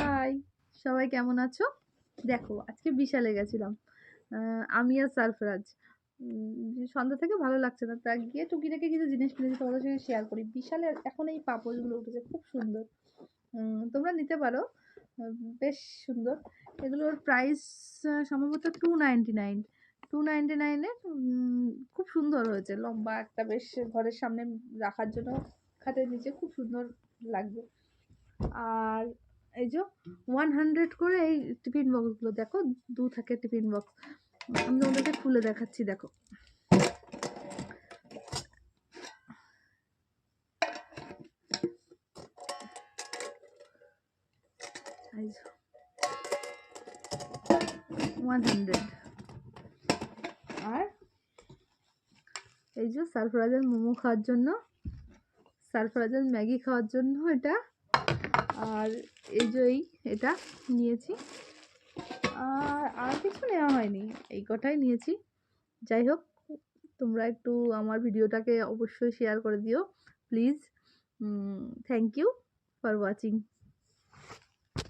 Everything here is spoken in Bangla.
হাই, সবাই কেমন আছো? দেখো আজকে বিশালে গেছিলাম আমি আর সারফরাজ। সন্ধ্যা থেকে ভালো লাগছে না, তা গিয়ে টুকিটাকি কিছু জিনিস কিনেছি, তোমাদের সঙ্গে শেয়ার করি। বিশালে এখন এই পাপোশগুলো উঠেছে, খুব সুন্দর। তোমরা নিতে পারো, বেশ সুন্দর। এগুলোর প্রাইস সম্ভবত 299। 299-এ খুব সুন্দর হয়েছে, লম্বা একটা, বেশ ঘরের সামনে রাখার জন্য খাটের নিচে খুব সুন্দর লাগবে। আর এই যে 100 করে এই টিফিন বক্সগুলো, দেখো 2 থাকে টিফিন বক্স। আমি তোমাদেরকে খুলে দেখাচ্ছি, দেখো। এই যে 100। আর এই যে সারফরাজের মোমো খাওয়ার জন্য, সারফরাজের ম্যাগি খাওয়ার জন্য এটা। আর এই যে এটা নিয়েছি। আর কিছু নেওয়া হয়নি, এই কটাই নিয়েছি। যাই হোক, তোমরা একটু আমার ভিডিওটাকে অবশ্যই শেয়ার করে দিও please. Thank you for watching.